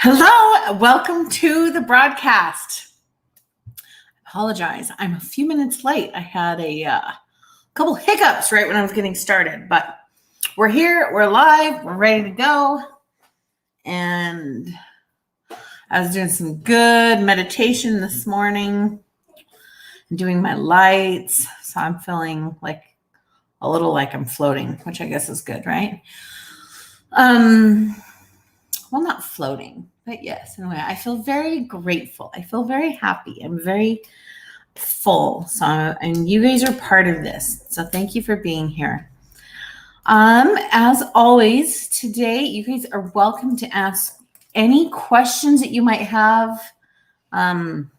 Hello, welcome to the broadcast. I apologize, I'm a few minutes late. I had a couple hiccups right when I was getting started, but we're here, we're live, we're ready to go. And I was doing some good meditation this morning and doing my lights. So I'm feeling like a little like I'm floating, which I guess is good, right? Well, not floating, but yes, in a way, I feel very grateful. I feel very happy. I'm very full. So, and you guys are part of this. So thank you for being here. As always, today, you guys are welcome to ask any questions that you might have. Anything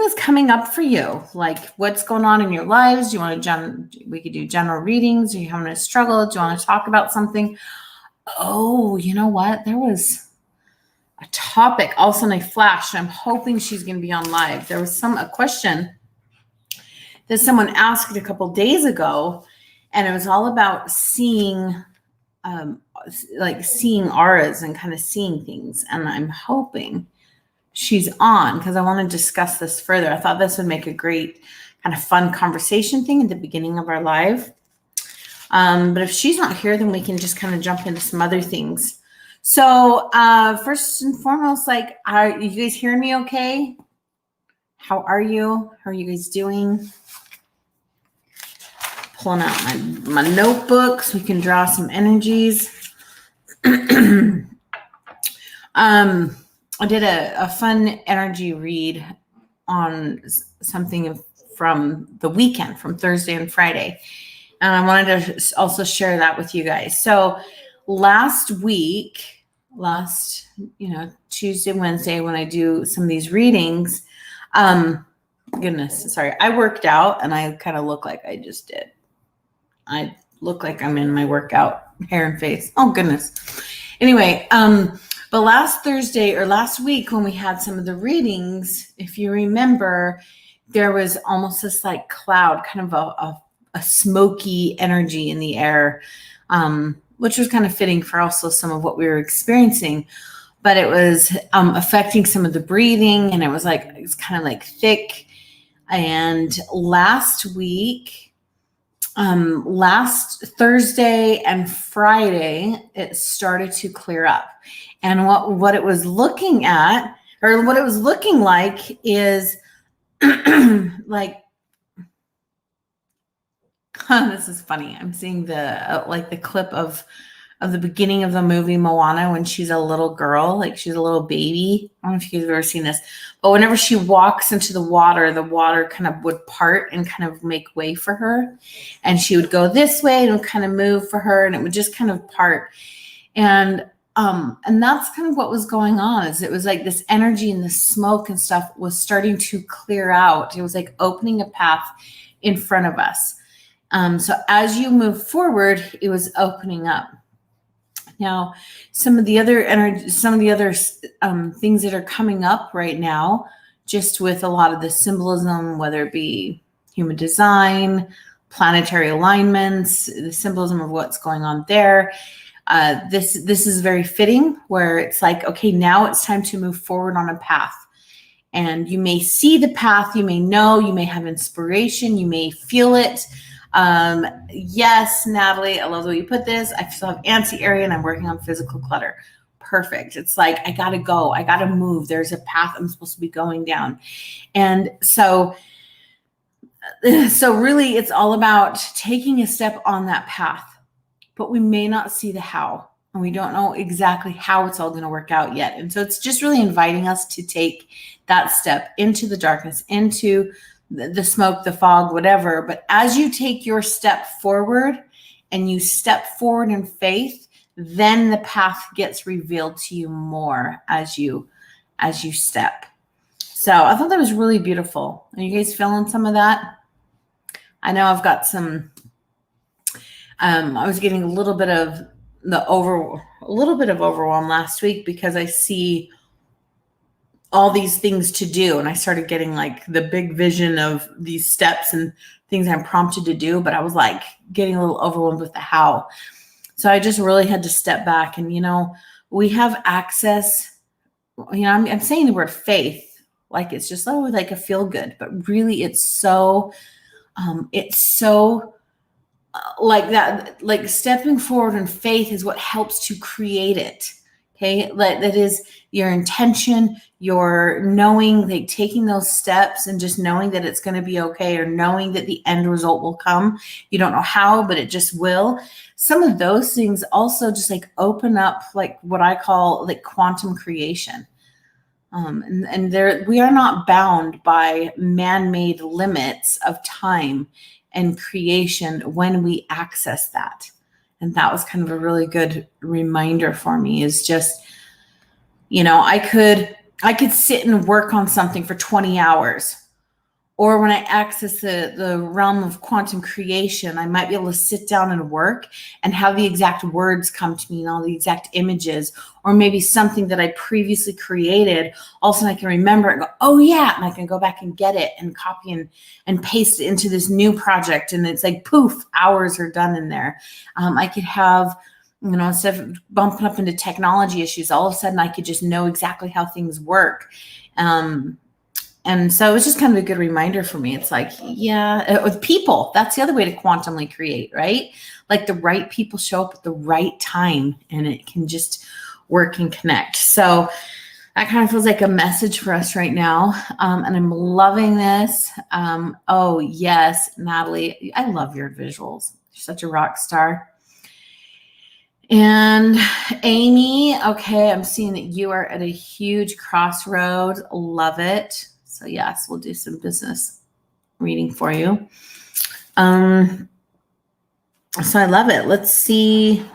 that's coming up for you, like what's going on in your lives. Do you want to, we could do general readings. Are you having a struggle? Do you want to talk about something? Oh, you know what? There was a topic. All of a sudden I flashed. I'm hoping she's going to be on live. There was a question that someone asked a couple days ago, and it was all about seeing, seeing auras and kind of seeing things. And I'm hoping she's on because I want to discuss this further. I thought this would make a great kind of fun conversation thing at the beginning of our live. But if she's not here, then we can just kind of jump into some other things. So first and foremost, are you guys hearing me okay? How are you? How are you guys doing? Pulling out my notebooks. We can draw some energies. I did a fun energy read on something from the weekend, from Thursday and Friday. And I wanted to also share that with you guys. So last Tuesday, Wednesday, when I do some of these readings, I worked out and I kind of look like I just did. I look like I'm in my workout hair and face. Oh, goodness. Anyway, but last week when we had some of the readings, if you remember, there was almost this like cloud, kind of a smoky energy in the air, which was kind of fitting for also some of what we were experiencing. But it was affecting some of the breathing, and it was kind of like thick. And last Thursday and Friday, it started to clear up. And what it was looking at, or what it was looking like, is this is funny. I'm seeing the clip of the beginning of the movie Moana when she's a little girl, like she's a little baby. I don't know if you guys have ever seen this, but whenever she walks into the water kind of would part and kind of make way for her. And she would go this way and it would kind of move for her, and it would just kind of part. And that's kind of what was going on. Is it was like this energy and the smoke and stuff was starting to clear out. It was like opening a path in front of us. So as you move forward, it was opening up. Now, some of the other things that are coming up right now, just with a lot of the symbolism, whether it be human design, planetary alignments, the symbolism of what's going on there. This is very fitting, where it's like, okay, now it's time to move forward on a path. And you may see the path, you may know, you may have inspiration, you may feel it. Yes, Natalie, I love the way you put this. I still have anti-area and I'm working on physical clutter. Perfect. It's like, I got to go. I got to move. There's a path I'm supposed to be going down. And so really it's all about taking a step on that path, but we may not see the how, and we don't know exactly how it's all going to work out yet. And so it's just really inviting us to take that step into the darkness, into the smoke, the fog, whatever. But as you take your step forward and you step forward in faith, then the path gets revealed to you more as you step. So I thought that was really beautiful. Are you guys feeling some of that? I know I've got some, I was getting a little bit of overwhelm last week because I see all these things to do. And I started getting like the big vision of these steps and things I'm prompted to do, but I was like getting a little overwhelmed with the how. So I just really had to step back and, we have access. I'm saying the word faith like it's just like a feel good, but really it's so like that, like stepping forward in faith is what helps to create it. Okay. That is your intention, your knowing, like taking those steps and just knowing that it's going to be okay, or knowing that the end result will come. You don't know how, but it just will. Some of those things also just like open up like what I call like quantum creation. And there, we are not bound by man-made limits of time and creation when we access that. And that was kind of a really good reminder for me, is just, I could sit and work on something for 20 hours. Or when I access the realm of quantum creation, I might be able to sit down and work and have the exact words come to me and all the exact images, or maybe something that I previously created. All of a sudden I can remember it and go, oh yeah, and I can go back and get it and copy and paste it into this new project. And it's like, poof, hours are done in there. I could have, instead of bumping up into technology issues, all of a sudden I could just know exactly how things work. And so it was just kind of a good reminder for me. It's like, yeah, with people, that's the other way to quantumly create, right? Like the right people show up at the right time and it can just work and connect. So that kind of feels like a message for us right now. And I'm loving this. Oh, yes, Natalie, I love your visuals. You're such a rock star. And Amy, okay, I'm seeing that you are at a huge crossroad. Love it. So yes, we'll do some business reading for you. So I love it. Let's see.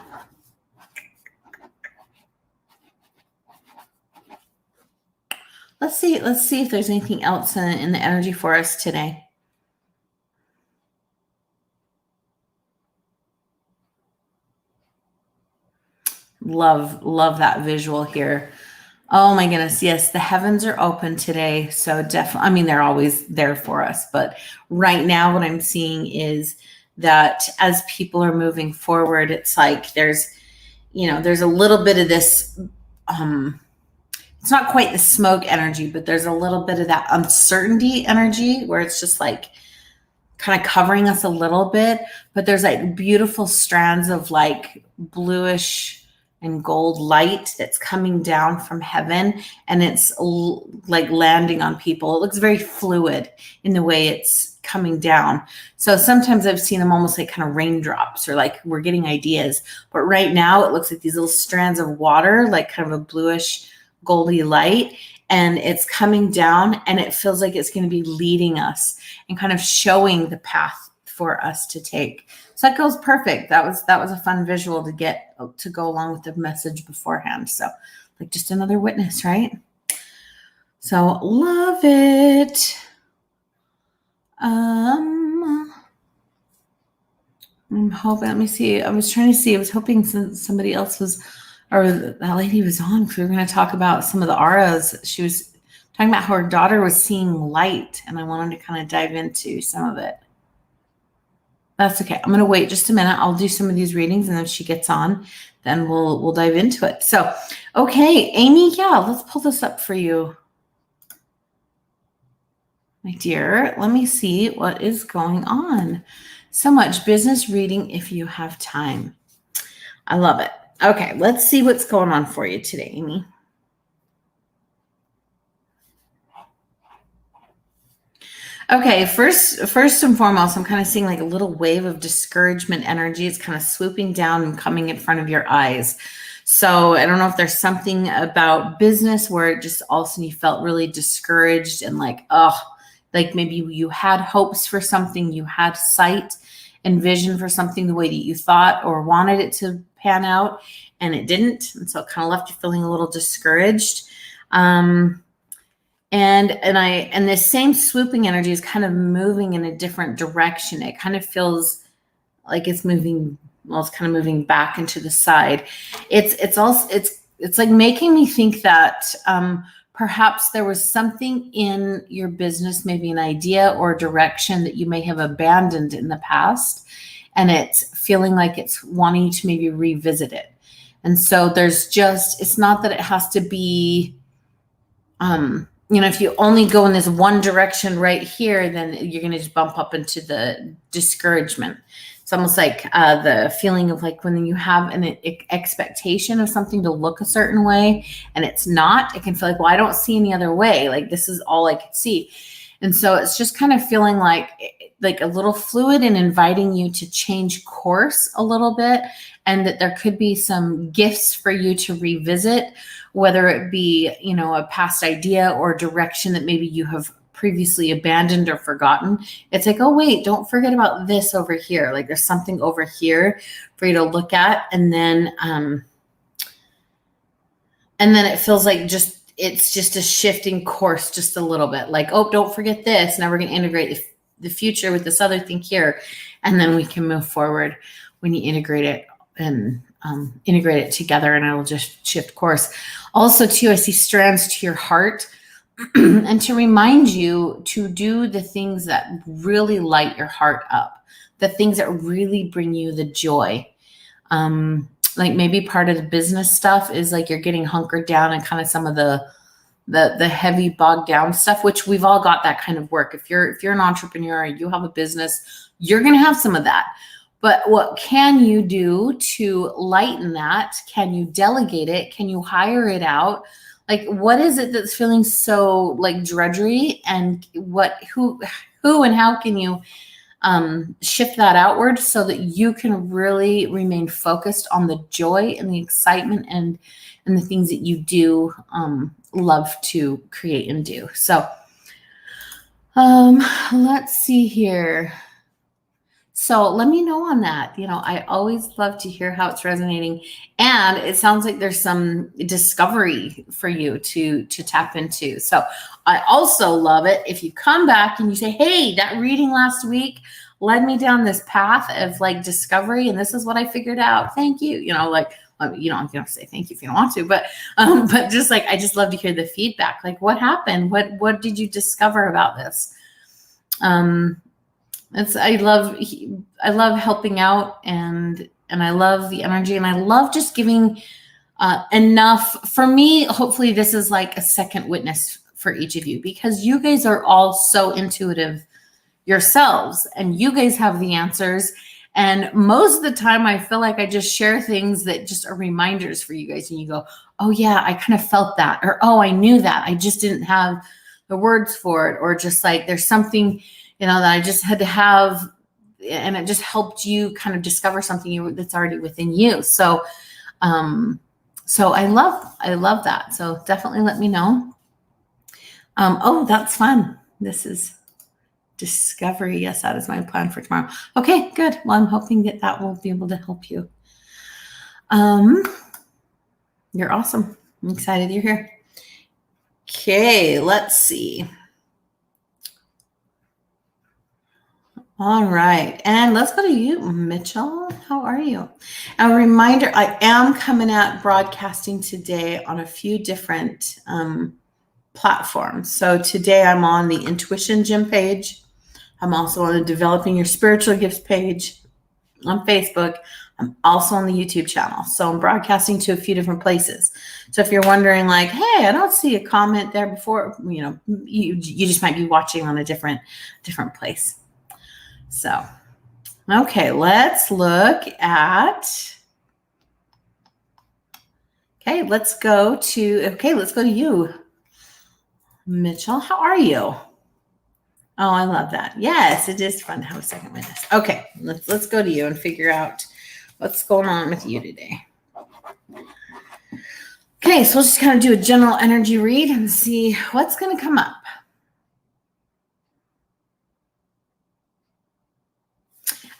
Let's see if there's anything else in the energy for us today. Love that visual here. Oh my goodness. Yes. The heavens are open today. So definitely, they're always there for us, but right now what I'm seeing is that as people are moving forward, it's like, there's a little bit of this, it's not quite the smoke energy, but there's a little bit of that uncertainty energy where it's just like kind of covering us a little bit, but there's like beautiful strands of like bluish and gold light that's coming down from heaven, and it's like landing on people. It looks very fluid in the way it's coming down. So sometimes I've seen them almost like kind of raindrops, or like we're getting ideas, but right now it looks like these little strands of water, like kind of a bluish goldy light, and it's coming down, and it feels like it's going to be leading us and kind of showing the path for us to take. So that goes perfect. That was a fun visual to get to go along with the message beforehand. So like just another witness, right? So love it. I'm hoping, let me see. I was hoping somebody else was, or that lady was on, because we were going to talk about some of the auras. She was talking about how her daughter was seeing light, and I wanted to kind of dive into some of it. That's okay. I'm going to wait just a minute. I'll do some of these readings, and then if she gets on, then we'll dive into it. So, okay, Amy, yeah, let's pull this up for you. My dear, let me see what is going on. So much business reading if you have time. I love it. Okay, let's see what's going on for you today, Amy. Okay, first and foremost, I'm kind of seeing like a little wave of discouragement energy. It's kind of swooping down and coming in front of your eyes. So I don't know if there's something about business where it just all of a sudden you felt really discouraged and like, like maybe you had hopes for something, you had sight and vision for something the way that you thought or wanted it to pan out, and it didn't. And so it kind of left you feeling a little discouraged. And this same swooping energy is kind of moving in a different direction. It kind of feels like it's moving. Well, it's kind of moving back into the side. It's like making me think that perhaps there was something in your business, maybe an idea or direction that you may have abandoned in the past, and it's feeling like it's wanting to maybe revisit it. And so there's just, it's not that it has to be, if you only go in this one direction right here, then you're going to just bump up into the discouragement. It's almost like the feeling of like when you have an expectation of something to look a certain way and it's not, it can feel like, well, I don't see any other way. Like this is all I could see. And so it's just kind of feeling like a little fluid and inviting you to change course a little bit, and that there could be some gifts for you to revisit, whether it be, a past idea or direction that maybe you have previously abandoned or forgotten. It's like, oh, wait, don't forget about this over here. Like there's something over here for you to look at. And then it feels like it's just a shifting course just a little bit, like, oh, don't forget this. Now we're going to integrate the future with this other thing here. And then we can move forward when you integrate it and integrate it together, and it'll just shift course. Also, too, I see strands to your heart and to remind you to do the things that really light your heart up, the things that really bring you the joy. Like maybe part of the business stuff is like you're getting hunkered down and kind of some of the heavy bogged down stuff, which we've all got that kind of work. If you're an entrepreneur, you have a business, you're going to have some of that. But what can you do to lighten that? Can you delegate it? Can you hire it out? Like, what is it that's feeling so like drudgery, and who and how can you shift that outward so that you can really remain focused on the joy and the excitement and the things that you do love to create and do. So let's see here. So let me know on that. I always love to hear how it's resonating. And it sounds like there's some discovery for you to tap into. So I also love it if you come back and you say, hey, that reading last week led me down this path of like discovery, and this is what I figured out. Thank you. You don't have to say thank you if you don't want to, but just like, I just love to hear the feedback. Like, what happened? What did you discover about this? I love helping out, and I love the energy, and I love just giving enough. For me, hopefully this is like a second witness for each of you, because you guys are all so intuitive yourselves, and you guys have the answers. And most of the time I feel like I just share things that just are reminders for you guys, and you go, oh yeah, I kind of felt that, or oh, I knew that, I just didn't have the words for it, or just like there's something that I just had to have, and it just helped you kind of discover something that's already within you. So I love that. So definitely let me know. Oh, that's fun. This is discovery. Yes, that is my plan for tomorrow. Okay, good. Well, I'm hoping that will be able to help you. You're awesome. I'm excited you're here. Okay, let's see. All right. And let's go to you, Mitchell. How are you? A reminder, I am coming out broadcasting today on a few different platforms. So today I'm on the Intuition Gym page. I'm also on the Developing Your Spiritual Gifts page on Facebook. I'm also on the YouTube channel. So I'm broadcasting to a few different places. So if you're wondering like, hey, I don't see a comment there before, you just might be watching on a different place. So, okay, let's go to you, Mitchell. How are you? Oh, I love that. Yes, it is fun to have a second witness. Okay, let's go to you and figure out what's going on with you today. Okay, so we'll just kind of do a general energy read and see what's going to come up.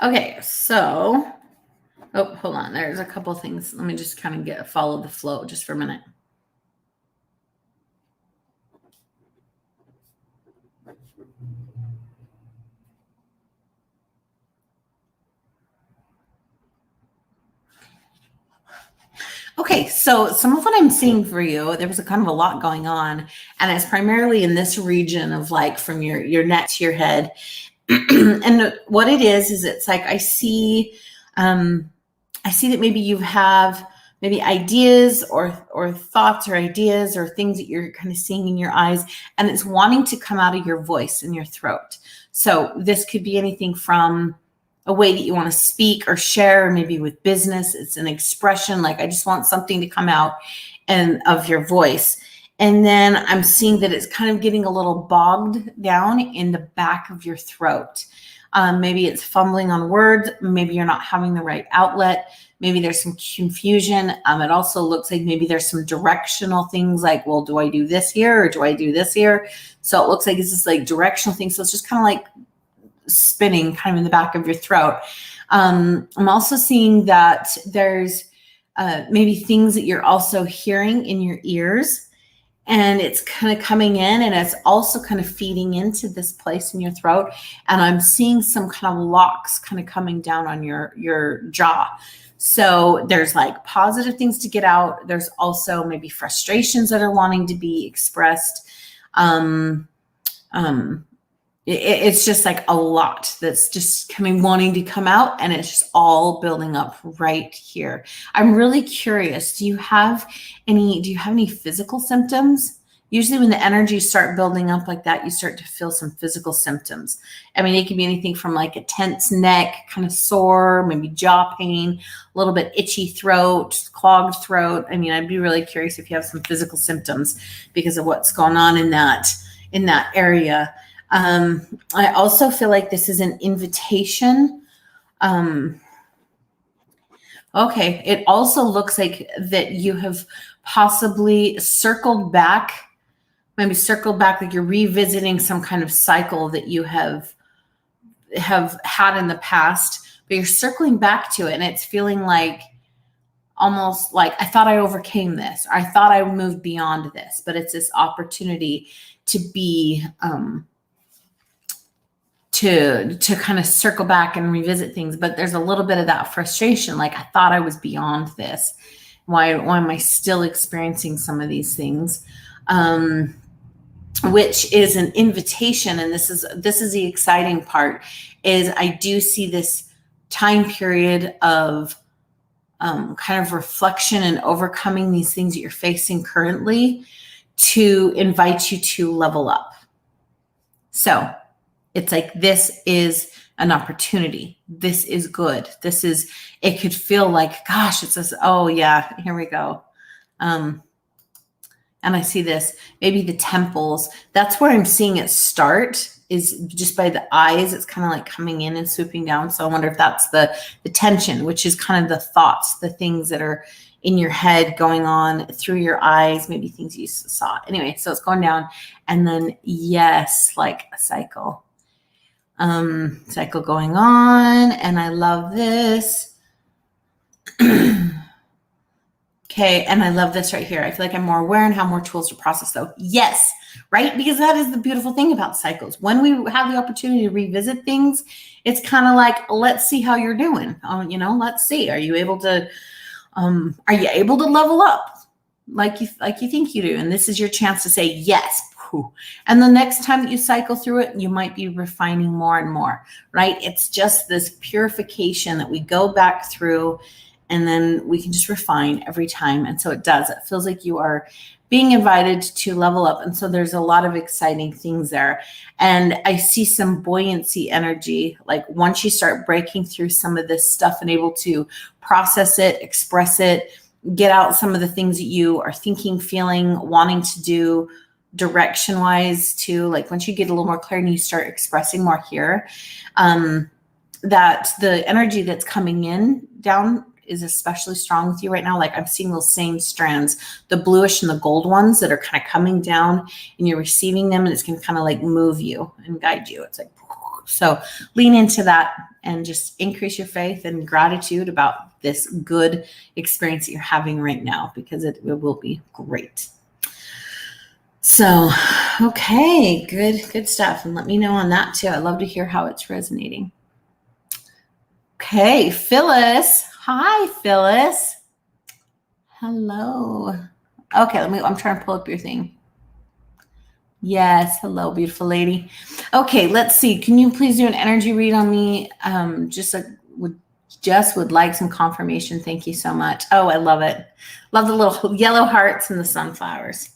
Okay, so, hold on. There's a couple things. Let me just kind of follow the flow just for a minute. Okay, so some of what I'm seeing for you, there was a kind of a lot going on, and it's primarily in this region of like from your neck to your head. And what it is it's like I see that maybe you have maybe ideas or thoughts or ideas or things that you're kind of seeing in your eyes, and it's wanting to come out of your voice in your throat. So this could be anything from a way that you want to speak or share, or maybe with business, it's an expression, like I just want something to come out and of your voice. And then I'm seeing that it's kind of getting a little bogged down in the back of your throat. Maybe it's fumbling on words. Maybe you're not having the right outlet. Maybe there's some confusion. It also looks like maybe there's some directional things like, well, do I do this here or do I do this here? So it looks like it's just like directional things. So it's just kind of like spinning kind of in the back of your throat. I'm also seeing that there's maybe things that you're also hearing in your ears, and it's kind of coming in and it's also kind of feeding into this place in your throat. And I'm seeing some kind of locks kind of coming down on your jaw. So there's like positive things to get out. There's also maybe frustrations that are wanting to be expressed. It's just like a lot that's just wanting to come out, and it's just all building up right here. I'm really curious. Do you have any physical symptoms? Usually when the energies start building up like that, you start to feel some physical symptoms. I mean, it can be anything from like a tense neck, kind of sore, maybe jaw pain, a little bit itchy throat, clogged throat. I mean, I'd be really curious if you have some physical symptoms because of what's going on in that area. I also feel like this is an invitation. Okay. It also looks like that you have possibly circled back, like you're revisiting some kind of cycle that you have had in the past, but you're circling back to it, and it's feeling like almost like, I thought I overcame this, or I thought I moved beyond this, but it's this opportunity to be, to kind of circle back and revisit things. But there's a little bit of that frustration. Like, I thought I was beyond this. Why am I still experiencing some of these things? Which is an invitation. And this is the exciting part, is I do see this time period of kind of reflection and overcoming these things that you're facing currently to invite you to level up. So it's like, this is an opportunity. This is good. It could feel like, gosh, it's this, oh yeah, here we go. And I see this, maybe the temples. That's where I'm seeing it start, is just by the eyes. It's kind of like coming in and swooping down. So I wonder if that's the tension, which is kind of the thoughts, the things that are in your head going on through your eyes, maybe things you saw. Anyway, so it's going down. And then, yes, like a cycle going on. And I love this. Okay. And I love this right here. I feel like I'm more aware and have more tools to process though. Yes. Right. Because that is the beautiful thing about cycles. When we have the opportunity to revisit things, it's kind of like, let's see how you're doing. Let's see. Are you able to level up like you think you do? And this is your chance to say yes. And the next time that you cycle through it, you might be refining more and more, right? It's just this purification that we go back through, and then we can just refine every time. And so it does. It feels like you are being invited to level up. And so there's a lot of exciting things there. And I see some buoyancy energy. Like, once you start breaking through some of this stuff and able to process it, express it, get out some of the things that you are thinking, feeling, wanting to do, direction wise too, like once you get a little more clear and you start expressing more here, that the energy that's coming in down is especially strong with you right now. Like, I'm seeing those same strands, the bluish and the gold ones that are kind of coming down, and you're receiving them, and it's going to kind of like move you and guide you. It's like, so lean into that and just increase your faith and gratitude about this good experience that you're having right now, because it will be great. So, okay, good stuff. And let me know on that too. I'd love to hear how it's resonating. Okay, Phyllis. Hi, Phyllis. Hello. Okay, I'm trying to pull up your thing. Yes, hello, beautiful lady. Okay, let's see. Can you please do an energy read on me? Just would like some confirmation. Thank you so much. Oh, I love it. Love the little yellow hearts and the sunflowers.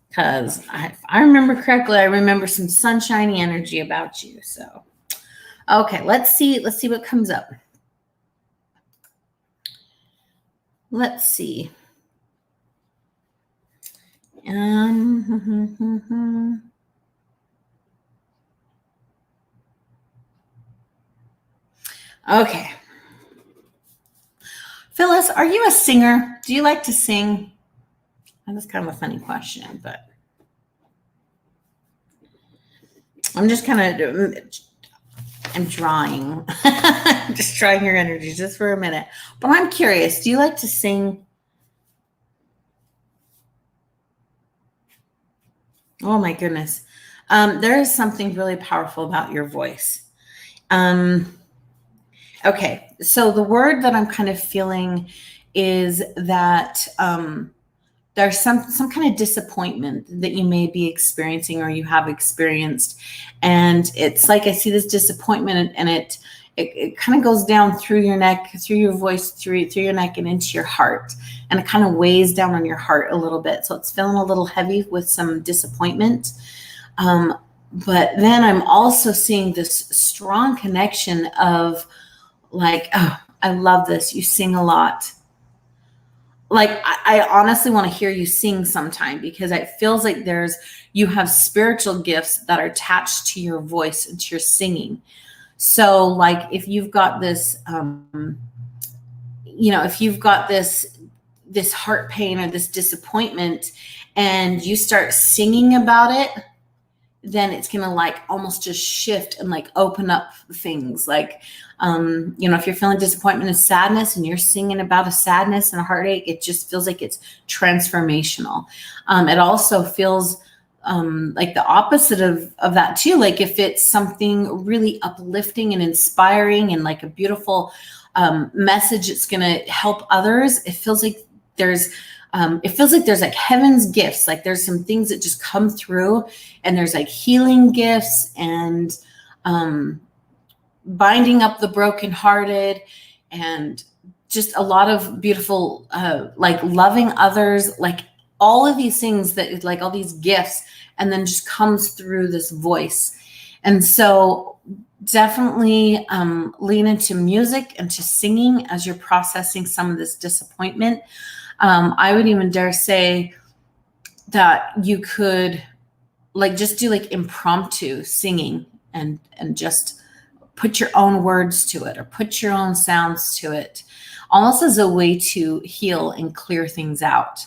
Because if I remember correctly, I remember some sunshiny energy about you. So, okay, let's see what comes up. Let's see. Okay. Phyllis, are you a singer? Do you like to sing? That's kind of a funny question, but I'm just kind of, I'm drawing, just trying your energy just for a minute. But I'm curious, do you like to sing? Oh my goodness. There is something really powerful about your voice. Okay, so the word that I'm kind of feeling is that there's some kind of disappointment that you may be experiencing or you have experienced, and it's like I see this disappointment, and it kind of goes down through your neck, through your voice, through your neck, and into your heart, and it kind of weighs down on your heart a little bit. So it's feeling a little heavy with some disappointment. But then I'm also seeing this strong connection of like, oh, I love this. You sing a lot. Like, I honestly want to hear you sing sometime, because it feels like you have spiritual gifts that are attached to your voice and to your singing. So like if you've got this, if you've got this heart pain or this disappointment and you start singing about it, then it's going to like almost just shift and like open up things. Like, if you're feeling disappointment and sadness and you're singing about a sadness and a heartache, it just feels like it's transformational. It also feels like the opposite of that too. Like if it's something really uplifting and inspiring and like a beautiful message, it's going to help others. It feels like there's like heaven's gifts. Like there's some things that just come through, and there's like healing gifts and binding up the brokenhearted, and just a lot of beautiful, like loving others, like all of these things that like all these gifts, and then just comes through this voice. And so definitely lean into music and to singing as you're processing some of this disappointment. I would even dare say that you could like just do like impromptu singing and just put your own words to it or put your own sounds to it, almost as a way to heal and clear things out.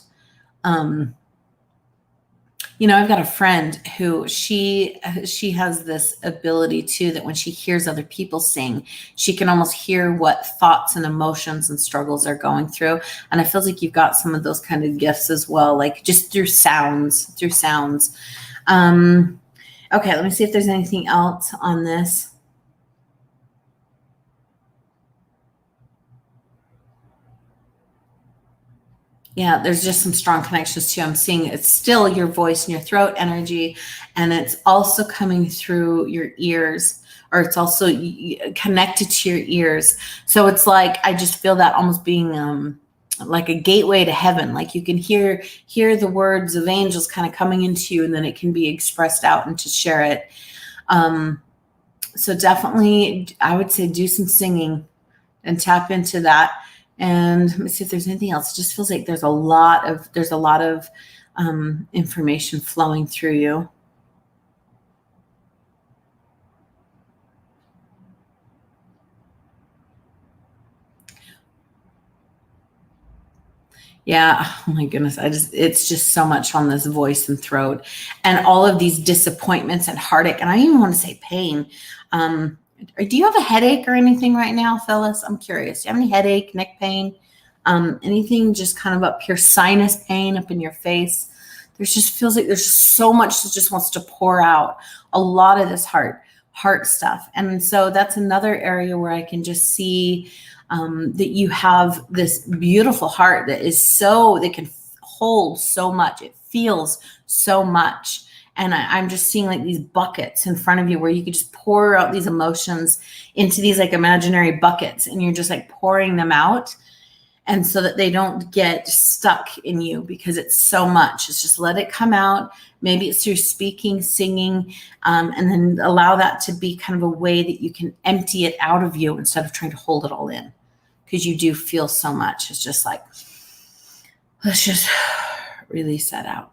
I've got a friend who she has this ability too, that when she hears other people sing, she can almost hear what thoughts and emotions and struggles are going through. And I feel like you've got some of those kind of gifts as well, like just through sounds. Okay, let me see if there's anything else on this. Yeah, there's just some strong connections too. I'm seeing it's still your voice and your throat energy, and it's also coming through your ears, or it's also connected to your ears. So it's like I just feel that almost being like a gateway to heaven. Like you can hear the words of angels kind of coming into you, and then it can be expressed out and to share it. So definitely, I would say do some singing and tap into that. And let me see if there's anything else. It just feels like there's a lot of information flowing through you. Yeah. Oh my goodness. It's just so much on this voice and throat, and all of these disappointments and heartache. And I even want to say pain. Do you have a headache or anything right now, Phyllis? I'm curious. Do you have any headache, neck pain, anything just kind of up here, sinus pain up in your face? There's just feels like there's just so much that just wants to pour out, a lot of this heart stuff. And so that's another area where I can just see that you have this beautiful heart that can hold so much. It feels so much. And I'm just seeing like these buckets in front of you where you could just pour out these emotions into these like imaginary buckets, and you're just like pouring them out. And so that they don't get stuck in you, because it's so much. It's just let it come out. Maybe it's through speaking, singing, and then allow that to be kind of a way that you can empty it out of you instead of trying to hold it all in, because you do feel so much. It's just like, let's just release that out.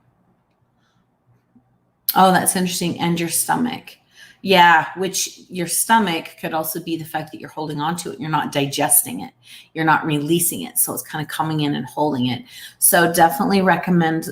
Oh, that's interesting. And your stomach. Yeah, which your stomach could also be the fact that you're holding on to it. You're not digesting it. You're not releasing it. So it's kind of coming in and holding it. So definitely recommend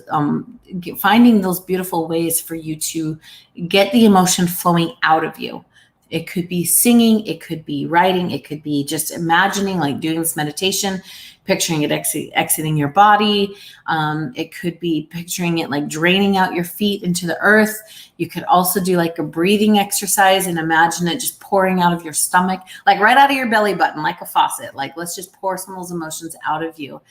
finding those beautiful ways for you to get the emotion flowing out of you. It could be singing, it could be writing, it could be just imagining, like doing this meditation, picturing it exiting your body. It could be picturing it like draining out your feet into the earth. You could also do like a breathing exercise and imagine it just pouring out of your stomach, like right out of your belly button, like a faucet. Like, let's just pour some of those emotions out of you.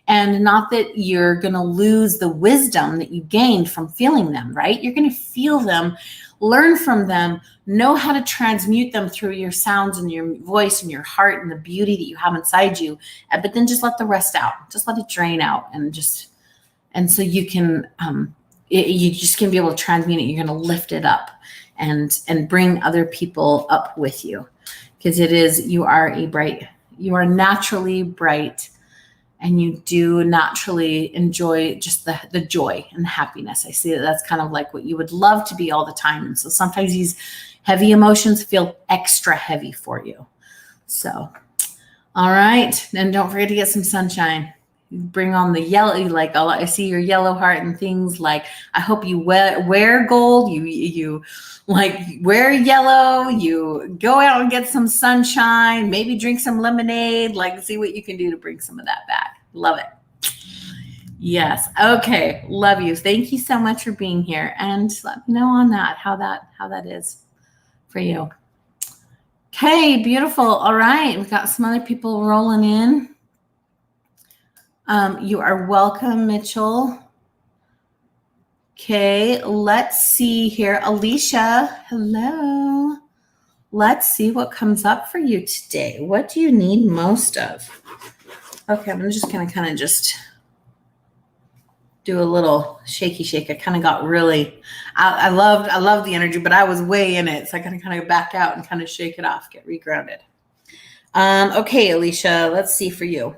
And not that you're going to lose the wisdom that you gained from feeling them, right? You're going to feel them, learn from them, know how to transmute them through your sounds and your voice and your heart and the beauty that you have inside you. But then just let the rest out. Just let it drain out, and so you can, you just can be able to transmute it. You're going to lift it up and bring other people up with you, because you are naturally bright. And you do naturally enjoy just the joy and the happiness. I see that's kind of like what you would love to be all the time. And so sometimes these heavy emotions feel extra heavy for you. So, all right. And don't forget to get some sunshine. Bring on the yellow, like I see your yellow heart and things like, I hope you wear gold, you like wear yellow, you go out and get some sunshine, maybe drink some lemonade, like see what you can do to bring some of that back. Love it. Yes. Okay. Love you. Thank you so much for being here, and let me know on that, how that is for you. Okay. Beautiful. All right. We've got some other people rolling in. You are welcome, Mitchell. Okay, let's see here. Alicia, hello. Let's see what comes up for you today. What do you need most of? Okay, I'm just going to kind of just do a little shaky shake. I kind of got really, I love the energy, but I was way in it. So I got to kind of back out and kind of shake it off, get regrounded. Okay, Alicia, let's see for you.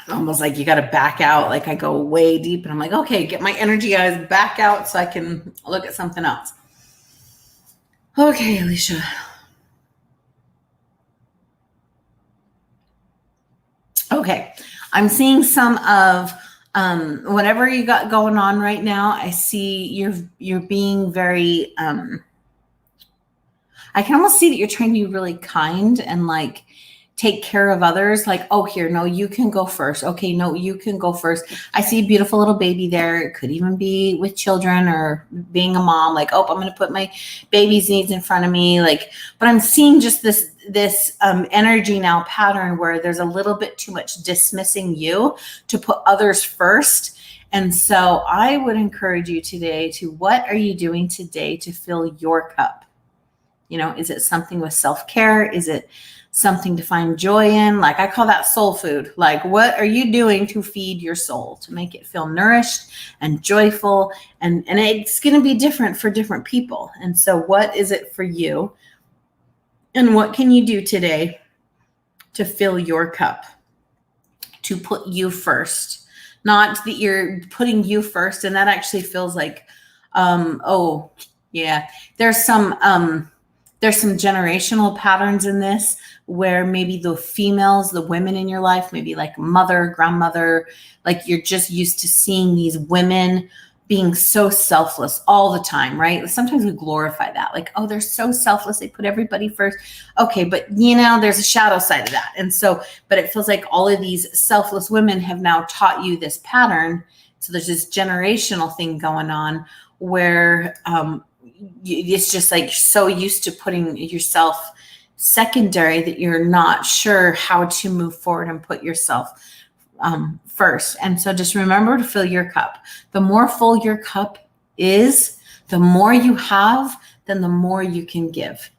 Almost like you got to back out. Like I go way deep and I'm like, okay, get my energy guys back out so I can look at something else. Okay, Alicia. Okay. I'm seeing some of whatever you got going on right now. I see you're being very, I can almost see that you're trying to be really kind and like take care of others. Like, oh, here, no, you can go first. Okay, no, you can go first. I see a beautiful little baby there. It could even be with children or being a mom. Like, oh, I'm going to put my baby's needs in front of me. Like, but I'm seeing just this energy now pattern where there's a little bit too much dismissing you to put others first. And so I would encourage you today to, what are you doing today to fill your cup? You know, is it something with self-care? Is it something to find joy in? Like I call that soul food. Like, what are you doing to feed your soul, to make it feel nourished and joyful? And it's going to be different for different people. And so what is it for you? And what can you do today to fill your cup, to put you first? Not that you're putting you first. And that actually feels like, oh yeah, there's some generational patterns in this where maybe the females, the women in your life, maybe like mother, grandmother, like you're just used to seeing these women being so selfless all the time, right? Sometimes we glorify that, like, oh, they're so selfless. They put everybody first. Okay, but you know, there's a shadow side of that. And so, but it feels like all of these selfless women have now taught you this pattern. So there's this generational thing going on where, it's just like so used to putting yourself secondary that you're not sure how to move forward and put yourself first. And so just remember to fill your cup. The more full your cup is, the more you have, then the more you can give.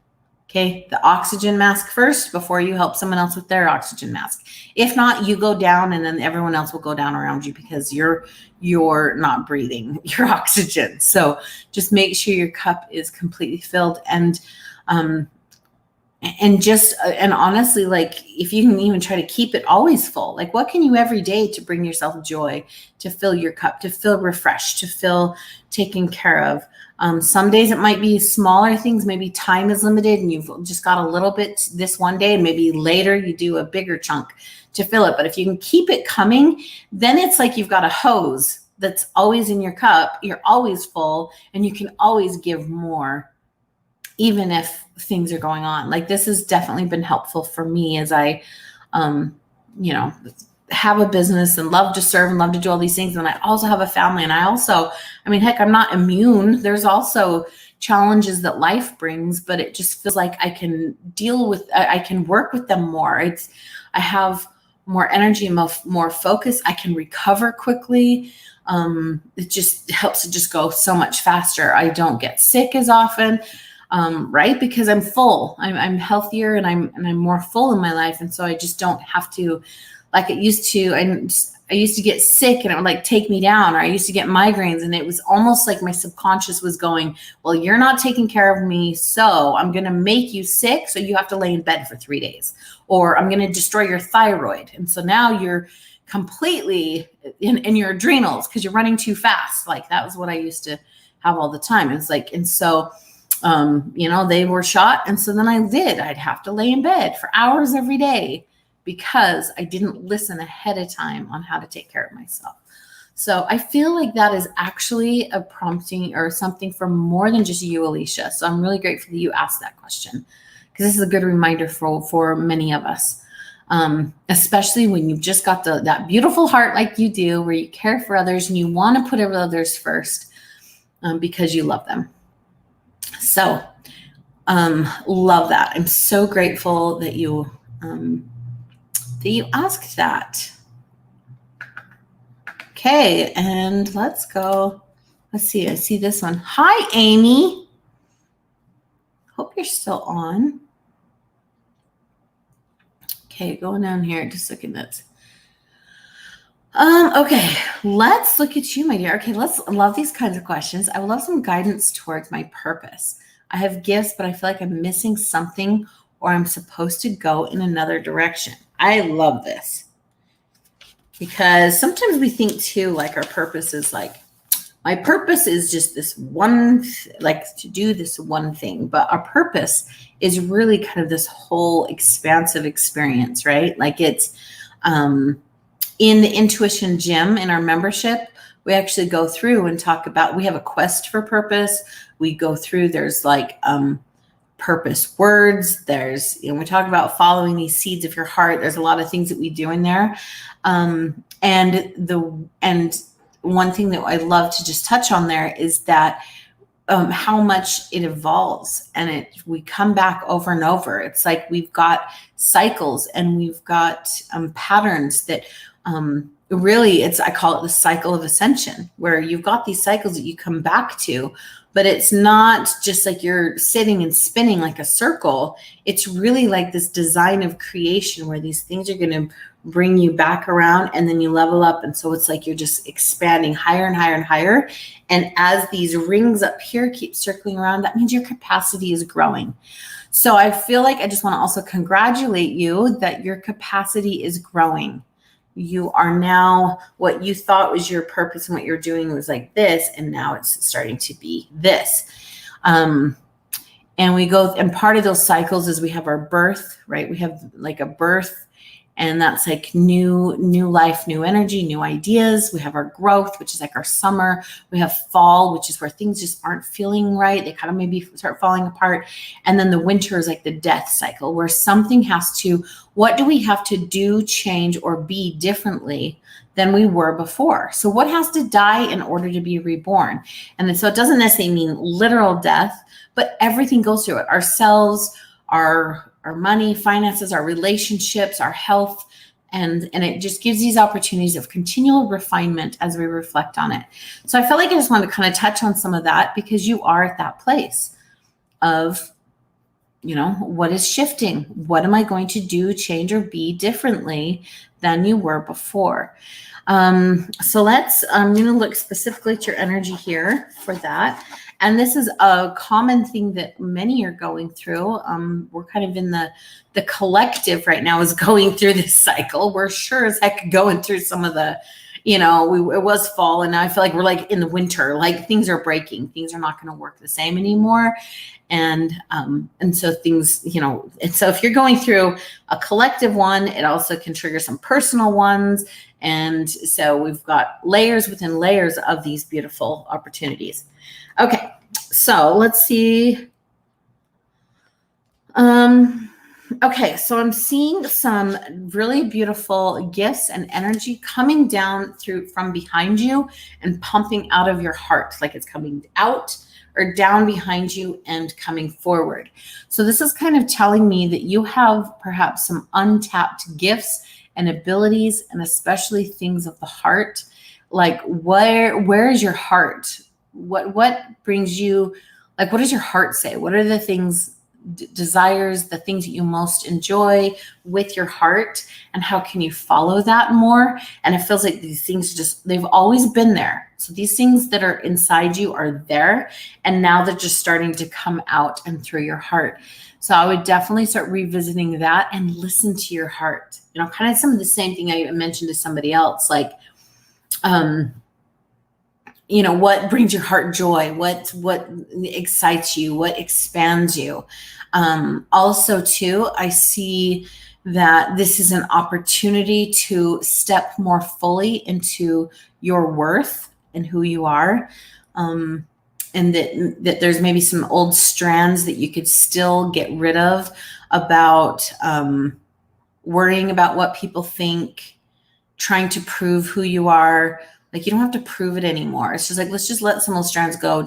Okay, the oxygen mask first before you help someone else with their oxygen mask. If not, you go down and then everyone else will go down around you because you're not breathing your oxygen. So just make sure your cup is completely filled. And honestly, like if you can even try to keep it always full, like what can you every day to bring yourself joy, to fill your cup, to feel refreshed, to feel taken care of. Some days it might be smaller things. Maybe time is limited and you've just got a little bit this one day, and maybe later you do a bigger chunk to fill it. But if you can keep it coming, then it's like you've got a hose that's always in your cup. You're always full and you can always give more, even if things are going on. Like this has definitely been helpful for me as I, have a business and love to serve and love to do all these things. And I also have a family, and heck, I'm not immune. There's also challenges that life brings, but it just feels like I can I can work with them more. I have more energy and more focus. I can recover quickly. It just helps to just go so much faster. I don't get sick as often. Right? Because I'm full, I'm healthier and I'm more full in my life. And so I just don't have to, like it used to, I used to get sick and it would like take me down, or I used to get migraines and it was almost like my subconscious was going, well, you're not taking care of me. So I'm going to make you sick. So you have to lay in bed for 3 days, or I'm going to destroy your thyroid. And so now you're completely in your adrenals because you're running too fast. Like that was what I used to have all the time. It's like, and so they were shot. And so then I'd have to lay in bed for hours every day because I didn't listen ahead of time on how to take care of myself. So I feel like that is actually a prompting or something for more than just you, Alicia. So I'm really grateful that you asked that question, because this is a good reminder for many of us, especially when you've just got that beautiful heart like you do, where you care for others and you want to put others first because you love them. So, love that. I'm so grateful that you asked that. Okay, and let's go. Let's see. I see this one. Hi, Amy. Hope you're still on. Okay, going down here, just looking at. Okay, let's look at you, my dear. Okay, love these kinds of questions. I would love some guidance towards my purpose. I have gifts, but I feel like I'm missing something, or I'm supposed to go in another direction. I love this, because sometimes we think too, like our purpose is like, my purpose is just this one, like to do this one thing, but our purpose is really kind of this whole expansive experience, right? Like it's, in the intuition gym in our membership, we actually go through and talk about, we have a quest for purpose. We go through, there's like purpose words. There's, we talk about following these seeds of your heart. There's a lot of things that we do in there. And one thing that I love to just touch on there is that how much it evolves, and we come back over and over. It's like we've got cycles and we've got patterns that really, I call it the cycle of ascension, where you've got these cycles that you come back to, but it's not just like you're sitting and spinning like a circle. It's really like this design of creation where these things are going to bring you back around, and then you level up. And so it's like you're just expanding higher and higher and higher. And as these rings up here keep circling around, that means your capacity is growing. So I feel like I just want to also congratulate you that your capacity is growing. You are now, what you thought was your purpose and what you're doing was like this, and now it's starting to be this. And we go, and part of those cycles is we have our birth, right? We have like a birth, and that's like new life, new energy, new ideas. We have our growth, which is like our summer. We have fall, which is where things just aren't feeling right. They kind of maybe start falling apart. And then the winter is like the death cycle, where something has to, what do we have to do, change, or be differently than we were before? So what has to die in order to be reborn? And then, so it doesn't necessarily mean literal death, but everything goes through it. Ourselves, our money, finances, our relationships, our health, And it just gives these opportunities of continual refinement as we reflect on it. So I felt like I just wanted to kind of touch on some of that, because you are at that place of, what is shifting? What am I going to do, change, or be differently than you were before? So I'm going to look specifically at your energy here for that. And this is a common thing that many are going through. We're kind of in the collective right now is going through this cycle. We're sure as heck going through some of the, it was fall, and now I feel like we're like in the winter, like things are breaking. Things are not going to work the same anymore. And so things, and so if you're going through a collective one, it also can trigger some personal ones. And so we've got layers within layers of these beautiful opportunities. Okay, so let's see. Okay, so I'm seeing some really beautiful gifts and energy coming down from behind you and pumping out of your heart, like it's coming out or down behind you and coming forward. So this is kind of telling me that you have perhaps some untapped gifts and abilities, and especially things of the heart. Like where is your heart? What brings you, like, what does your heart say? What are the things, desires, the things that you most enjoy with your heart, and how can you follow that more? And it feels like these things they've always been there. So these things that are inside you are there, and now they're just starting to come out and through your heart. So I would definitely start revisiting that and listen to your heart. Kind of some of the same thing I mentioned to somebody else, like, what brings your heart joy? What excites you? What expands you? Also, too, I see that this is an opportunity to step more fully into your worth and who you are. And that there's maybe some old strands that you could still get rid of about worrying about what people think, trying to prove who you are. Like, you don't have to prove it anymore. It's just like, let's just let some of those strands go.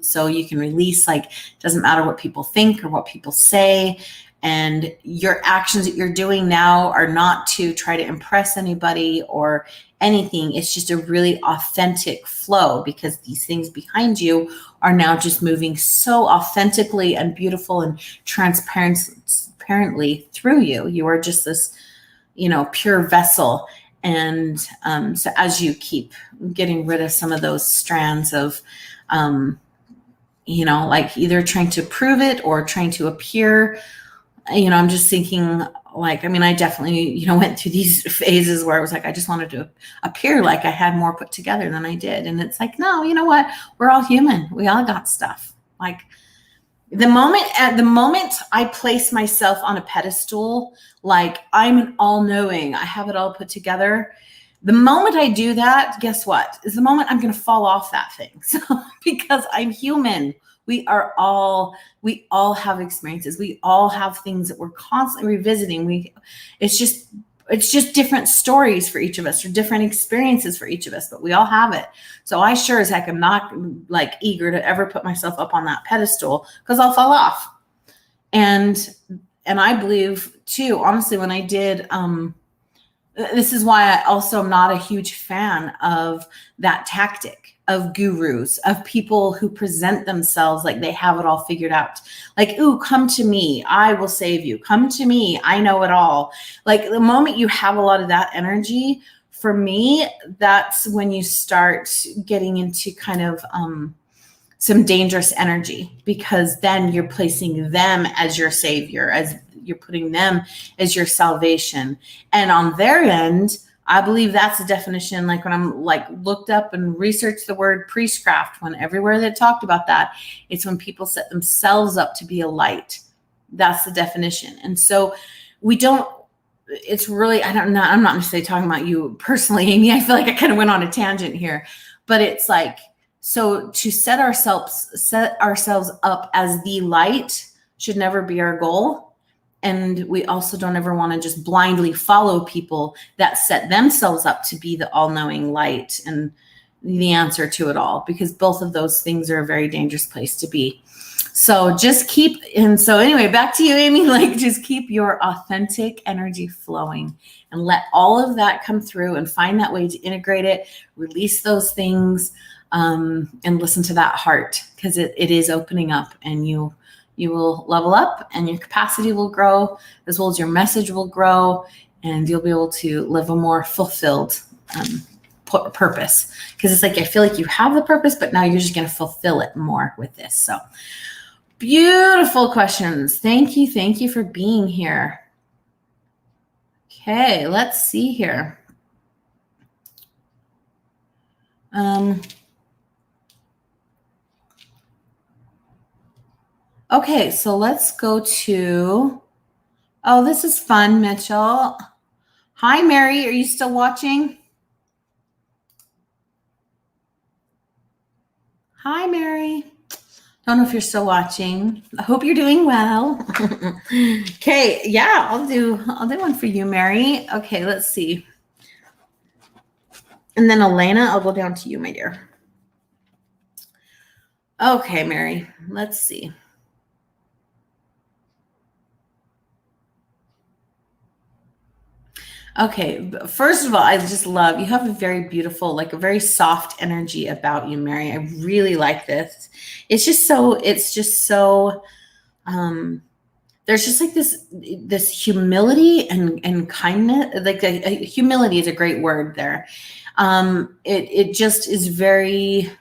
So you can release, like, it doesn't matter what people think or what people say. And your actions that you're doing now are not to try to impress anybody or anything. It's just a really authentic flow, because these things behind you are now just moving so authentically and beautiful and transparently through you. You are just this, pure vessel. And so as you keep getting rid of some of those strands of, like either trying to prove it or trying to appear, I'm just thinking, like, I definitely, went through these phases where I was like, I just wanted to appear like I had more put together than I did. And it's like, no, you know what? We're all human. We all got stuff. Like, the moment I place myself on a pedestal, like I'm an all-knowing, I have it all put together. The moment I do that, guess what? Is the moment I'm going to fall off that thing. So, because I'm human, we all have experiences. We all have things that we're constantly revisiting. It's just different stories for each of us, or different experiences for each of us, but we all have it. So I sure as heck am not like eager to ever put myself up on that pedestal, because I'll fall off. And I believe too, honestly, when I did, this is why I also am not a huge fan of that tactic of gurus, of people who present themselves like they have it all figured out. Like, ooh, come to me, I will save you. Come to me, I know it all. Like, the moment you have a lot of that energy, for me, that's when you start getting into kind of some dangerous energy, because then you're placing them as your savior, as you're putting them as your salvation. And on their end, I believe that's the definition. Like, when I'm like looked up and researched the word priestcraft, when everywhere they talked about that, it's when people set themselves up to be a light. That's the definition. And so it's really, I'm not necessarily talking about you personally, Amy. I feel like I kind of went on a tangent here, but it's like, so to set ourselves up as the light should never be our goal. And we also don't ever want to just blindly follow people that set themselves up to be the all-knowing light and the answer to it all, because both of those things are a very dangerous place to be. So just keep, and so anyway, back to you, Amy, like just keep your authentic energy flowing and let all of that come through and find that way to integrate it, release those things, and listen to that heart, because it is opening up, and you will level up and your capacity will grow, as well as your message will grow, and you'll be able to live a more fulfilled purpose. Because it's like, I feel like you have the purpose, but now you're just going to fulfill it more with this. So beautiful questions. Thank you. Thank you for being here. Okay, let's see here. Okay, so let's go to, oh, this is fun, Mitchell. Hi, Mary. Are you still watching? Hi, Mary. Don't know if you're still watching. I hope you're doing well. Okay, yeah, I'll do one for you, Mary. Okay, let's see. And then Elena, I'll go down to you, my dear. Okay, Mary, let's see. Okay, first of all, I just love, you have a very beautiful, like a very soft energy about you, Mary. I really like this. It's just so, there's just like this humility and kindness, like humility is a great word there. It just is very,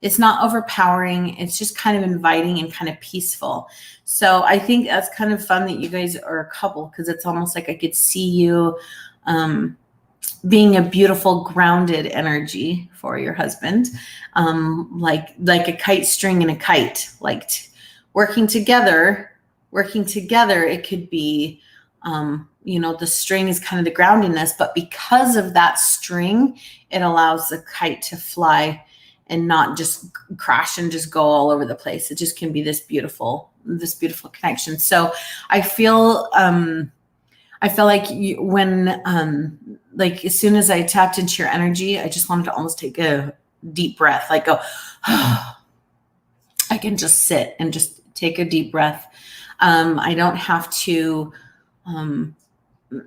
it's not overpowering. It's just kind of inviting and kind of peaceful. So I think that's kind of fun that you guys are a couple, because it's almost like I could see you being a beautiful grounded energy for your husband, like a kite string and a kite, like working together. It could be, the string is kind of the groundiness, but because of that string, it allows the kite to fly and not just crash and just go all over the place. It just can be this beautiful connection. So I feel like when like as soon as I tapped into your energy, I just wanted to almost take a deep breath, like go, I can just sit and just take a deep breath. I don't have to, and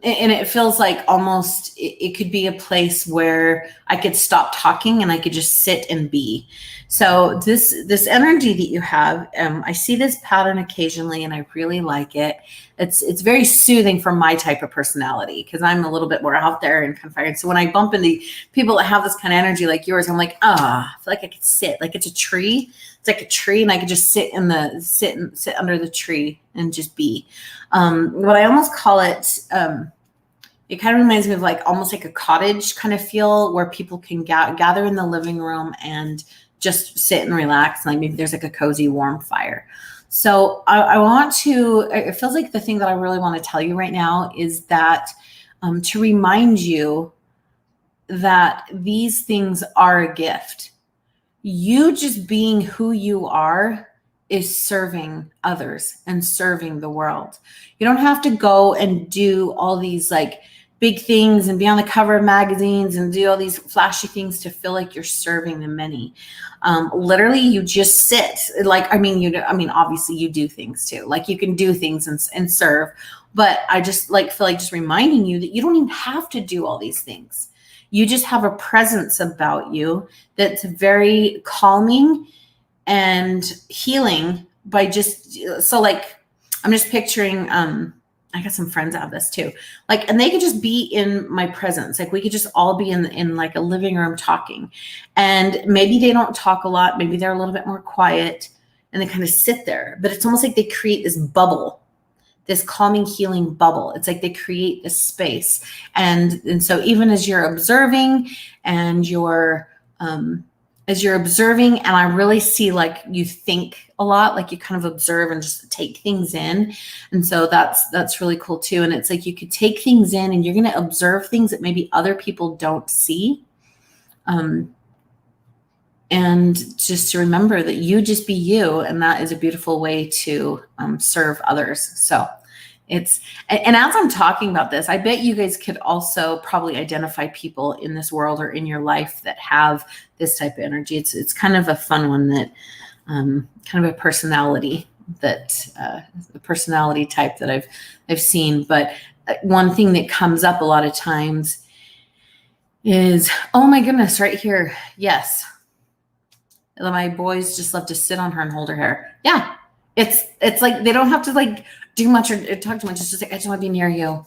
it feels like almost it could be a place where I could stop talking and I could just sit and be. So this energy that you have, I see this pattern occasionally and I really like it. It's very soothing for my type of personality, because I'm a little bit more out there and confined. So when I bump into people that have this kind of energy like yours, I'm like, I feel like I could sit, like it's a tree. It's like a tree, and I could just sit under the tree and just be. What I almost call it, it kind of reminds me of like almost like a cottage kind of feel, where people can gather in the living room and just sit and relax. Like maybe there's like a cozy, warm fire. So I want to, it feels like the thing that I really want to tell you right now is that to remind you that these things are a gift. You just being who you are is serving others and serving the world. You don't have to go and do all these like big things and be on the cover of magazines and do all these flashy things to feel like you're serving the many. Literally, you just sit. Like, obviously you do things too. Like you can do things and serve, but I just feel like just reminding you that you don't even have to do all these things. You just have a presence about you that's very calming and healing by just, so like, I'm just picturing, I got some friends that have this too. Like, and they could just be in my presence. Like we could just all be in like a living room talking, and maybe they don't talk a lot. Maybe they're a little bit more quiet and they kind of sit there, but it's almost like they create this bubble, this calming, healing bubble. It's like they create this space. And so even as you're observing and and I really see like you think a lot, like you kind of observe and just take things in. And so that's really cool too. And it's like you could take things in and you're going to observe things that maybe other people don't see. And just to remember that you just be you. And that is a beautiful way to serve others. So and as I'm talking about this, I bet you guys could also probably identify people in this world or in your life that have this type of energy. It's kind of a fun one that kind of a personality that the personality type that I've seen. But one thing that comes up a lot of times is, oh my goodness, right here. Yes. My boys just love to sit on her and hold her hair. Yeah. It's like, they don't have to like do much or talk too much. It's just like, I just want to be near you.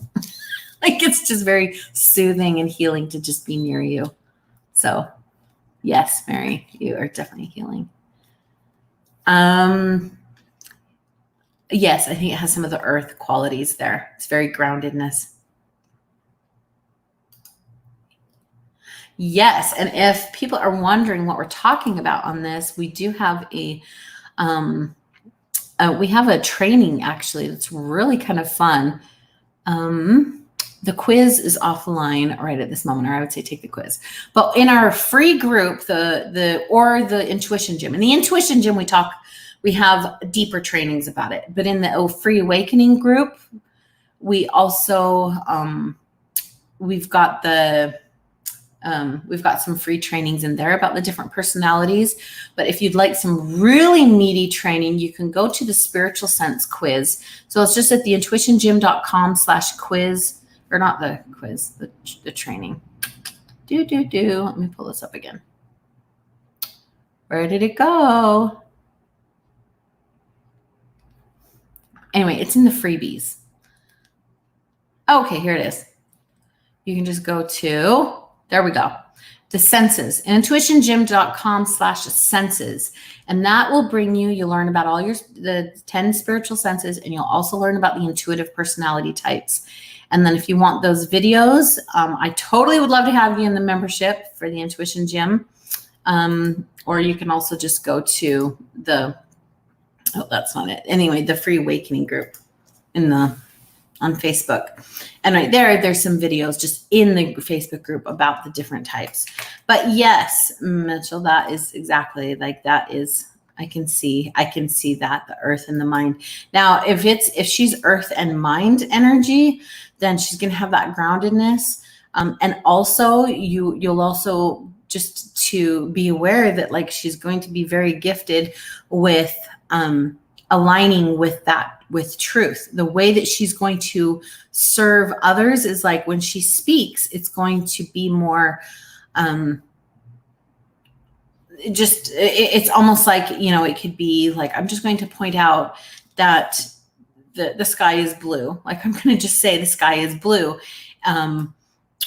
Like, it's just very soothing and healing to just be near you. So yes, Mary, you are definitely healing. Yes, I think it has some of the earth qualities there. It's very groundedness. Yes, and if people are wondering what we're talking about on this, we do have a training actually that's really kind of fun. The quiz is offline right at this moment, or I would say take the quiz. But in our free group, the Intuition Gym. In the Intuition Gym, we have deeper trainings about it. But in the Free Awakening group, we also we've got some free trainings in there about the different personalities. But if you'd like some really meaty training, you can go to the Spiritual Sense quiz. So it's just at theintuitiongym.com/quiz, or not the quiz, the training. Let me pull this up again. Where did it go? Anyway, it's in the freebies. Okay, here it is. You can just go to, there we go. The senses, intuitiongym.com/senses. And that will bring you'll learn about all the 10 spiritual senses, and you'll also learn about the intuitive personality types. And then if you want those videos, I totally would love to have you in the membership for the Intuition Gym. Or you can also just go to that's not it. Anyway, the Free Awakening group on Facebook. And right there's some videos just in the Facebook group about the different types. But yes, Mitchell, that is exactly like that is, I can see that, the earth and the mind. Now, if she's earth and mind energy, then she's going to have that groundedness. And also you'll also just to be aware that like she's going to be very gifted with aligning with truth. The way that she's going to serve others is like when she speaks, it's going to be more it's almost like, it could be like, I'm just going to point out that the sky is blue. Like, I'm going to just say the sky is blue.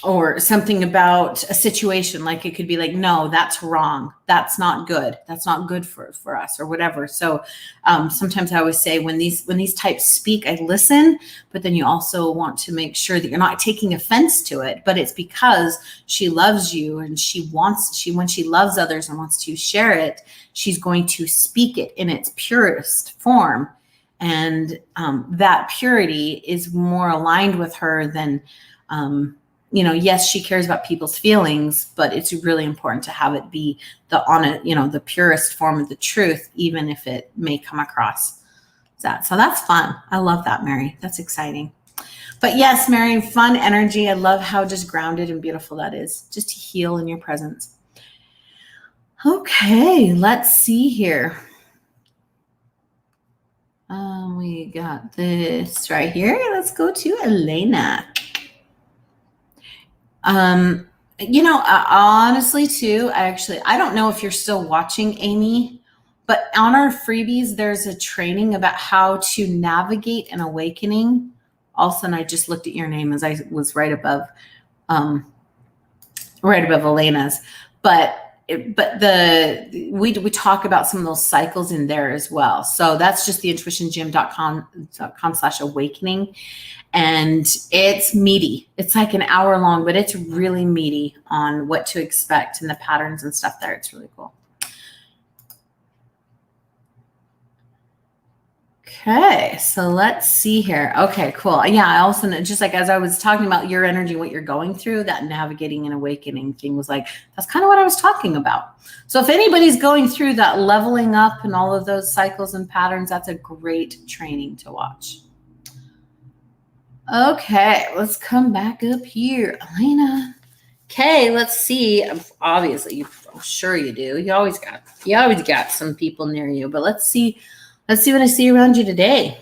Or something about a situation, like it could be like, no, that's wrong. That's not good. That's not good for us, or whatever. So sometimes I always say when these types speak, I listen, but then you also want to make sure that you're not taking offense to it, but it's because she loves you, and when she loves others and wants to share it, she's going to speak it in its purest form. And that purity is more aligned with her than, yes, she cares about people's feelings, but it's really important to have it be the purest form of the truth, even if it may come across that. So that's fun. I love that, Mary. That's exciting. But yes, Mary, fun energy. I love how just grounded and beautiful that is, just to heal in your presence. Okay, let's see here. We got this right here. Let's go to Elena. Honestly too, I don't know if you're still watching, Amy, but on our freebies, there's a training about how to navigate an awakening. All of a sudden, I just looked at your name as I was right above Elena's, but we talk about some of those cycles in there as well. So that's just the intuitiongym.com/awakening. And it's meaty. It's like an hour long, but it's really meaty on what to expect and the patterns and stuff there. It's really cool. Okay, so let's see here. Okay, cool. Yeah, I also, just like as I was talking about your energy, what you're going through, that navigating and awakening thing was like, that's kind of what I was talking about. So if anybody's going through that leveling up and all of those cycles and patterns, that's a great training to watch. Okay, let's come back up here. Elena, Okay, let's see. Obviously, I'm sure you do. You always got some people near you. But let's see what I see around you today.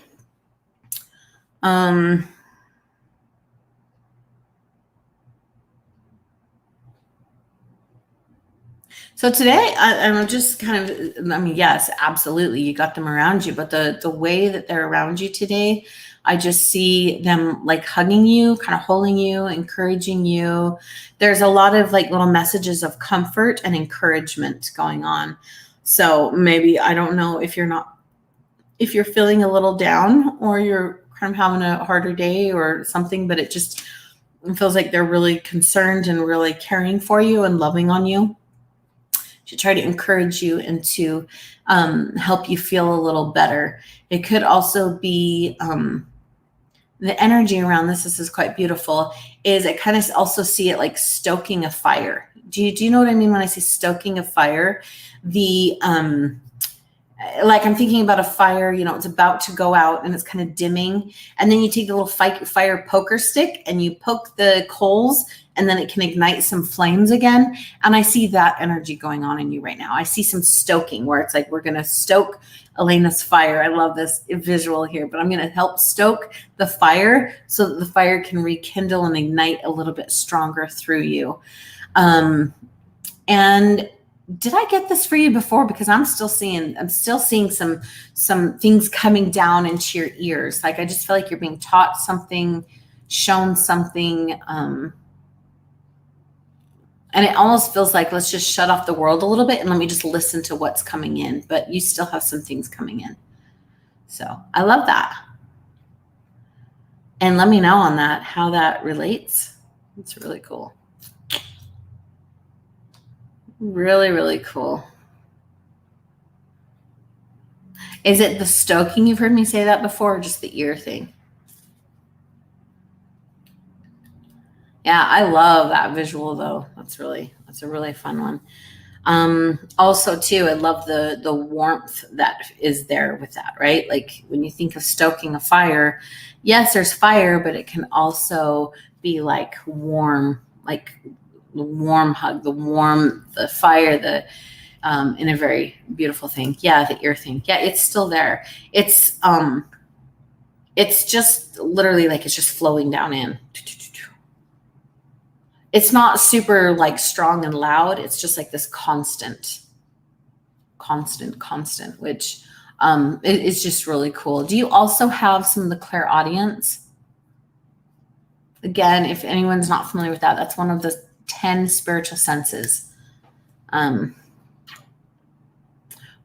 So today, I'm just kind of, I mean, yes, absolutely, you got them around you, but the way that they're around you today, I just see them like hugging you, kind of holding you, encouraging you. There's a lot of like little messages of comfort and encouragement going on. So maybe, I don't know if you're feeling a little down or you're kind of having a harder day or something, but it feels like they're really concerned and really caring for you and loving on you, to try to encourage you and to help you feel a little better. It could also be the energy around this. This is quite beautiful. Is I kind of also see it like stoking a fire. Do you know what I mean when I say stoking a fire? The like I'm thinking about a fire, it's about to go out and it's kind of dimming. And then you take the little fire poker stick and you poke the coals and then it can ignite some flames again. And I see that energy going on in you right now. I see some stoking where it's like, we're going to stoke Elena's fire. I love this visual here, but I'm going to help stoke the fire so that the fire can rekindle and ignite a little bit stronger through you. And did I get this for you before? Because I'm still seeing some things coming down into your ears. Like I just feel like you're being taught something, shown something, and it almost feels like let's just shut off the world a little bit and let me just listen to what's coming in. But you still have some things coming in. So I love that. And let me know on that, how that relates. It's really cool. Really, really cool. Is it the stoking? You've heard me say that before, or just the ear thing? Yeah, I love that visual though. That's a really fun one. Also too, I love the warmth that is there with that, right? Like when you think of stoking a fire, yes, there's fire, but it can also be like warm, like the warm hug, the fire, in a very beautiful thing. Yeah, the ear thing. Yeah, it's still there. It's just literally like it's just flowing down in. It's not super like strong and loud. It's just like this constant, which is just really cool. Do you also have some of the clairaudience? Again, if anyone's not familiar with that, that's one of the 10 spiritual senses. But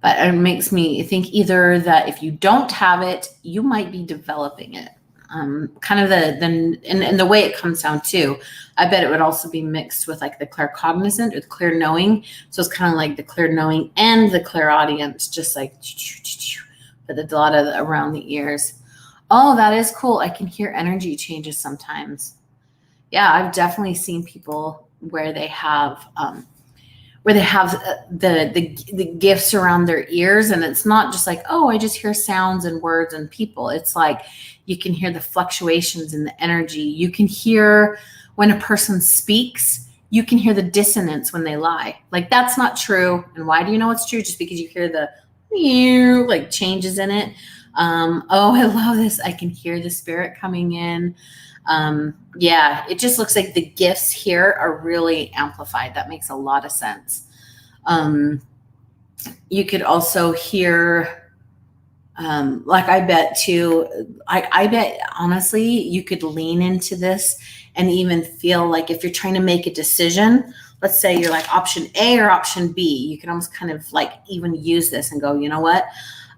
it makes me think either that if you don't have it, you might be developing it. Kind of and the way it comes down too, I bet it would also be mixed with like the claircognizant or the clear knowing. So it's kind of like the clear knowing and the clairaudience, just like but a lot of around the ears. Oh, that is cool. I can hear energy changes sometimes. Yeah, I've definitely seen people where they have the gifts around their ears, and it's not just like, oh, I just hear sounds and words and people. It's like you can hear the fluctuations in the energy. You can hear when a person speaks, you can hear the dissonance when they lie. Like that's not true. And why do you know it's true? Just because you hear the like changes in it. Oh, I love this. I can hear the spirit coming in. Yeah, it just looks like the gifts here are really amplified. That makes a lot of sense. You could also hear, like I bet too, I bet honestly, you could lean into this and even feel like if you're trying to make a decision, let's say you're like option A or option B, you can almost kind of like even use this and go, you know what?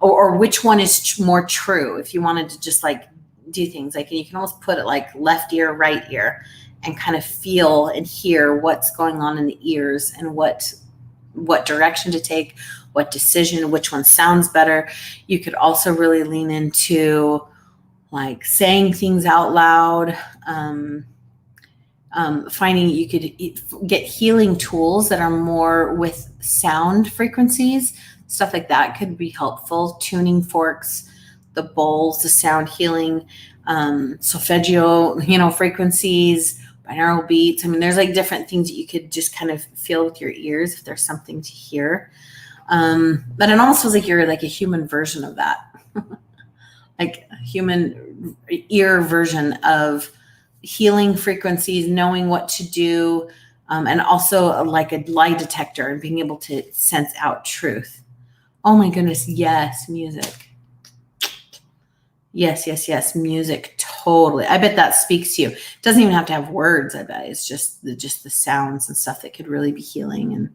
Or which one is more true if you wanted to just like do things like you can almost put it like left ear, right ear, and kind of feel and hear what's going on in the ears and what direction to take, what decision, which one sounds better. You could also really lean into like saying things out loud, finding you could get healing tools that are more with sound frequencies. Stuff like that could be helpful. Tuning forks, the bowls, the sound healing, solfeggio, frequencies, binaural beats. I mean, there's like different things that you could just kind of feel with your ears if there's something to hear. But it almost feels like you're like a human version of that, like a human ear version of healing frequencies, knowing what to do, and also like a lie detector and being able to sense out truth. Oh my goodness, yes, music. Yes, music, totally. I bet that speaks to you. It doesn't even have to have words, I bet. It's just the sounds and stuff that could really be healing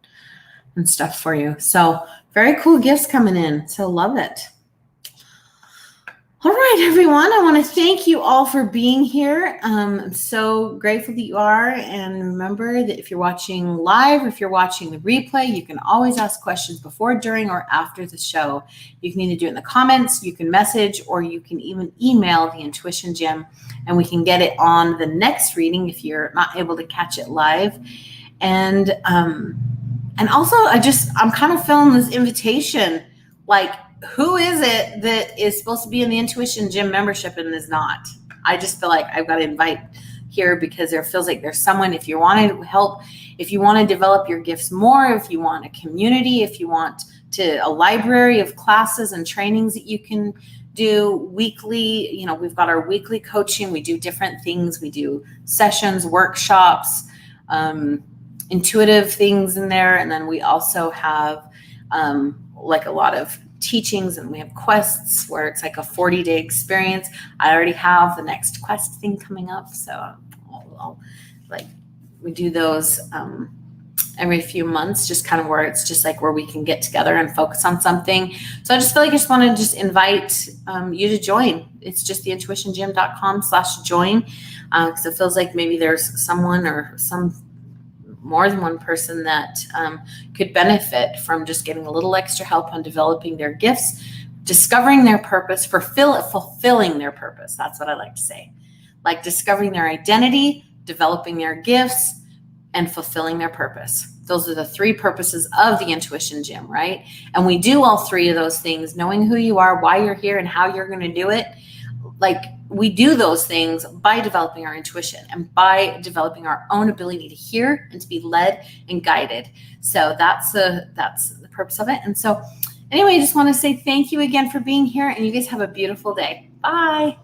and stuff for you. So very cool gifts coming in. So love it. All right, everyone. I want to thank you all for being here. I'm so grateful that you are. And remember that if you're watching live or if you're watching the replay, you can always ask questions before, during, or after the show. You can either do it in the comments, you can message, or you can even email the Intuition Gym, and we can get it on the next reading if you're not able to catch it live. And also, I'm kind of feeling this invitation, like, who is it that is supposed to be in the Intuition Gym membership and is not? I just feel like I've got to invite here because there feels like there's someone, if you want to help, if you want to develop your gifts more, if you want a community, if you want a library of classes and trainings that you can do weekly. We've got our weekly coaching. We do different things. We do sessions, workshops, intuitive things in there. And then we also have like a lot of teachings, and we have quests where it's like a 40-day experience. I already have the next quest thing coming up, so we do those every few months, just kind of where it's just like where we can get together and focus on something. So I just feel like I just want to just invite you to join. It's just theintuitiongym.com/join, because it feels like maybe there's someone or more than one person that could benefit from just getting a little extra help on developing their gifts, discovering their purpose, fulfilling their purpose. That's what I like to say. Like discovering their identity, developing their gifts, and fulfilling their purpose. Those are the three purposes of the Intuition Gym, right? And we do all three of those things, knowing who you are, why you're here, and how you're going to do it. Like, we do those things by developing our intuition and by developing our own ability to hear and to be led and guided. So that's the purpose of it. And so anyway, I just want to say thank you again for being here, and you guys have a beautiful day. Bye.